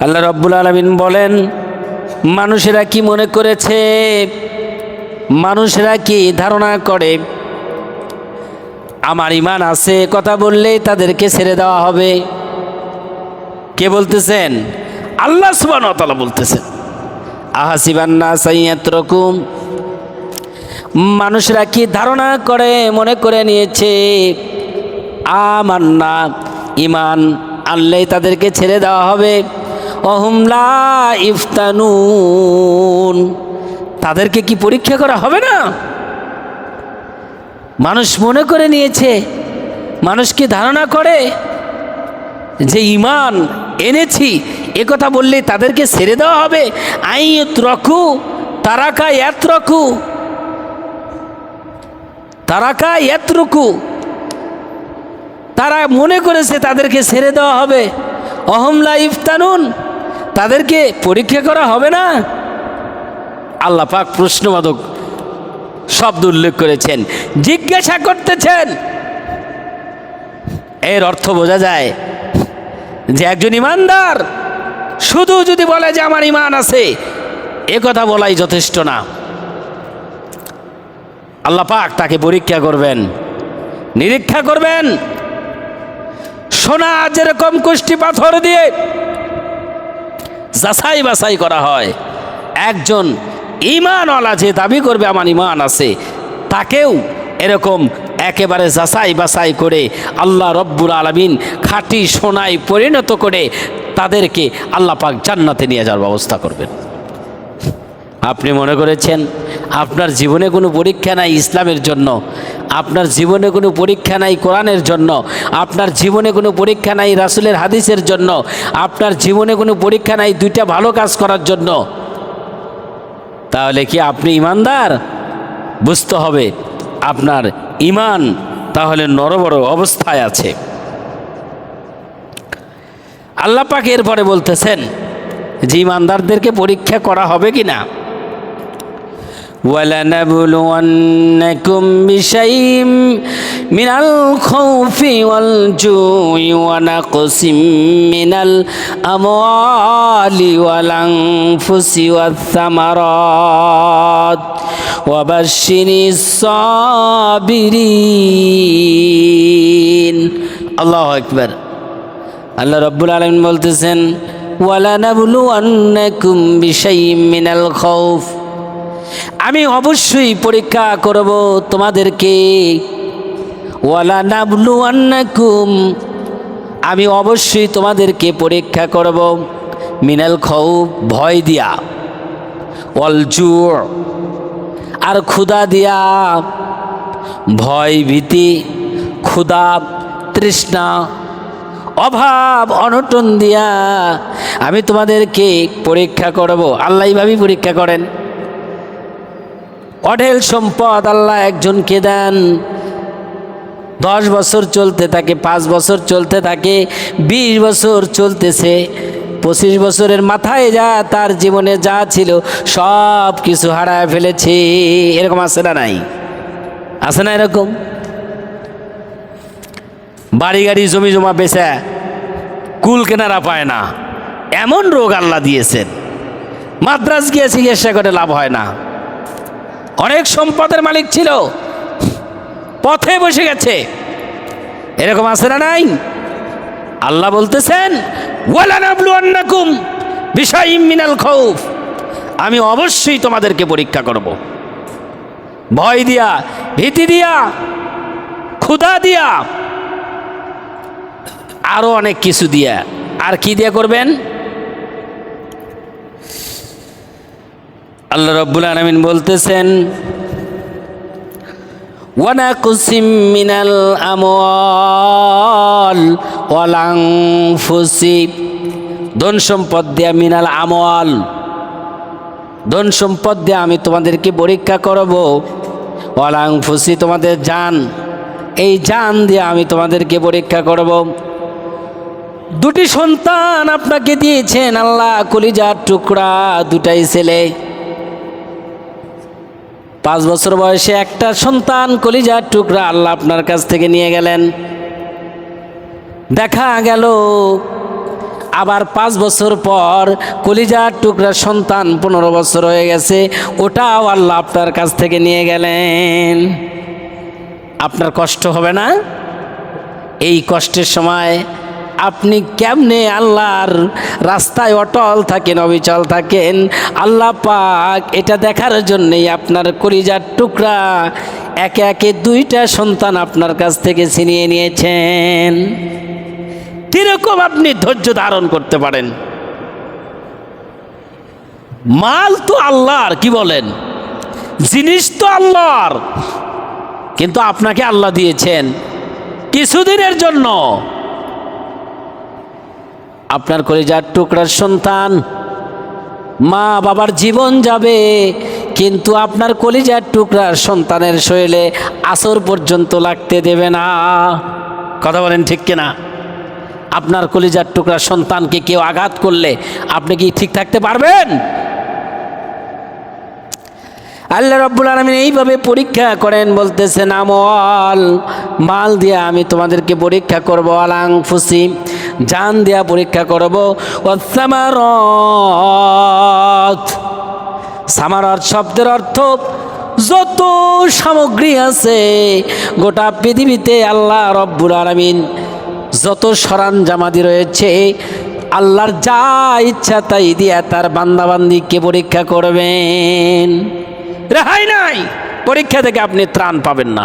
আল্লাহ রাব্বুল আলামিন বলেন, মানুষেরা কি মনে করেছে, মানুষেরা কি ধারণা করে আমার ঈমান আছে কথা বললেই তাদেরকে ছেড়ে দেওয়া হবে? কে বলতেছেন? আল্লাহ সুবহানাহু ওয়া তাআলা বলতেছেন, আহাসিবান নাস ইয়াতরাকুম, মানুষরা কি ধারণা করে মনে করে নিয়েছে আমান্না, ঈমান আনলেই তাদেরকে ছেড়ে দেওয়া হবে। অহুম লা ইফতানুন, তাদেরকে কি পরীক্ষা করা হবে না? মানুষ মনে করে নিয়েছে, মানুষ কি ধারণা করে যে ঈমান এনেছি এ কথা বললেই তাদেরকে ছেড়ে দেওয়া হবে? আইয়ুতরাকু তারাকা ইয়াতরাকু, তারাকা ইয়াতরুকু, তারা মনে করেছে তাদেরকে ছেড়ে দেওয়া হবে। অহম লা ইফতানুন, তাদেরকে পরীক্ষা করা হবে না? আল্লাহ পাক প্রশ্নবাদক শব্দ উল্লেখ করেছেন, জিজ্ঞাসা করতেছেন। এর অর্থ বোঝা যায় যে একজন ঈমানদার শুধু যদি বলে যে আমার ঈমান আছে এ কথা বলাই যথেষ্ট না। আল্লাহ পাক তাকে পরীক্ষা করবেন, নিরীক্ষা করবেন। সোনা যেরকম কুষ্টি পাথর দিয়ে যাচাই বাছাই করা হয়, একজন ঈমানওয়ালা যে দাবি করবে আমার ঈমান আছে, তাকেও এরকম একেবারে যাচাই বাছাই করে আল্লাহ রব্বুল আলামিন খাঁটি সোনায় পরিণত করে তাদেরকে আল্লাহ পাক জান্নাতে নিয়ে যাওয়ার ব্যবস্থা করবেন। আপনি মনে করেছেন আপনার জীবনে কোনো পরীক্ষা নাই ইসলামের জন্য, আপনার জীবনে কোনো পরীক্ষা নাই কোরআনের জন্য, আপনার জীবনে কোনো পরীক্ষা নাই রাসূলের হাদিসের জন্য, আপনার জীবনে কোনো পরীক্ষা নাই দুইটা ভালো কাজ করার জন্য, তাহলে কি আপনি ঈমানদার? বুঝতে হবে আপনার ঈমান তাহলে নড়বড় অবস্থায় আছে। আল্লাহ পাক এরপরে বলতেছেন যে ঈমানদারদেরকে পরীক্ষা করা হবে কিনা। وَلَنَبْلُوَنَّكُمْ بِشَيْءٍ مِّنَ الْخَوْفِ وَالْجُوعِ وَنَقْصٍ مِّنَ الْأَمْوَالِ وَالْأَنفُسِ وَالثَّمَرَاتِ وَبَشِّرِ الصَّابِرِينَ। আল্লাহু আকবার। আল্লাহ রাব্বুল আলামিন বলতেছেন, ওয়ালানাবলুওয়ান্নাকুম বিশাইইম মিনাল খাউফ, আমি অবশ্যই পরীক্ষা করব তোমাদেরকে। ওয়ালানাবলুওয়ান্নাকুম, আমি অবশ্যই তোমাদেরকে পরীক্ষা করব মিনাল খাউফ, ভয় দিয়া, ওয়াল জু', আর ক্ষুধা দিয়া, ভয় ভীতি, ক্ষুধা তৃষ্ণা, অভাব অনটন দিয়া আমি তোমাদেরকে পরীক্ষা করব। আল্লাহ এইভাবেই পরীক্ষা করেন। অঢেল সম্পদ আল্লাহ একজনকে দেন, 10 বছর চলতে থাকে, 5 বছর চলতে থাকে, 20 বছর চলতেছে, 25 বছরের মাথায় যা তার জীবনে যা ছিল সব কিছু হারায় ফেলেছে। এরকম আছে না নাই? আছে না এরকম? বাড়ি গাড়ি জমি জমা বেচা কুল কেনারা পায় না, এমন রোগ আল্লাহ দিয়েছেন। মাদ্রাজ গিয়ে চিকিৎসা করে লাভ হয় না। অনেক সম্পদের মালিক ছিল, পথে বসে গেছে। এরকম আছে না নাই? আল্লাহ বলতেছেন, ওয়ালানাবলুওয়ান্নাকুম বিশাইইম মিনাল খাউফ, আমি অবশ্যই তোমাদেরকে পরীক্ষা করব। ভয় দিয়া, ভীতি দিয়া, ক্ষুধা দিয়া, আরো অনেক কিছু দিয়া। আর কি দিয়া করবেন? আল্লাহ রাব্বুল আলামিন বলতেছেন, ওয়ানাকুসিম মিনাল আমওয়াল ওয়াল আনফুসি, ধন সম্পদ দিয়া, মিনাল আমওয়াল, ধন সম্পদ দিয়া আমি তোমাদেরকে পরীক্ষা করব। ওয়াল আনফুসি, তোমাদের জান, এই জান দিয়ে আমি তোমাদেরকে পরীক্ষা করব। দুটি সন্তান আপনাকে দিয়েছেন আল্লাহ, কলিজার টুকরা, দুটাই ছেলে। 5 বছর বয়সে একটা সন্তান কলিজার টুকরা আল্লাহ আপনার কাছ থেকে নিয়ে গেলেন। দেখা গেল আবার 5 বছর পর কলিজার টুকরা সন্তান 15 বছর হয়ে গেছে, ওটাও আল্লাহ আপনার কাছ থেকে নিয়ে গেলেন। আপনার কষ্ট হবে না? এই কষ্টের সময় আপনি কেমনে আল্লাহর রাস্তায় অটল থাকেন, অবিচল থাকেন? আল্লাহ পাক এটা দেখার জন্যেই আপনার কলিজার টুকরা একে একে 2টা সন্তান আপনার কাছ থেকে ছিনিয়ে নিয়েছেন। কিরকম আপনি ধৈর্য ধারণ করতে পারেন? মাল তো আল্লাহর, কি বলেন, জিনিস তো আল্লাহর, কিন্তু আপনাকে আল্লাহ দিয়েছেন কিছুদিনের জন্য। আপনার কলিজার টুকরার সন্তান, মা বাবার জীবন যাবে, কিন্তু আপনার কলিজার টুকরার সন্তানের শরীরে আসর পর্যন্ত লাগতে দেবে না। কথা বলেন ঠিক কিনা? আপনার কলিজার টুকরার সন্তানকে কেউ আঘাত করলে আপনি কি ঠিক থাকতে পারবেন? আল্লাহ রাব্বুল আলামিন এইভাবে পরীক্ষা করেন, বলতেছেন আমল মাল দিয়া আমি তোমাদেরকে পরীক্ষা করব, আলাংফুসি জান দিয়া পরীক্ষা করব, ওয়াসসামারাত সামারাত শব্দের অর্থ যত সামগ্রী আছে গোটা পৃথিবীতে আল্লাহ রাব্বুল আলামিন যত সরঞ্জামাদি রয়েছে, আল্লাহর যা ইচ্ছা তাই দিয়া তার বান্দাবান্দিকে পরীক্ষা করবেন। রেহাই নাই, পরীক্ষা থেকে আপনি ত্রাণ পাবেন না।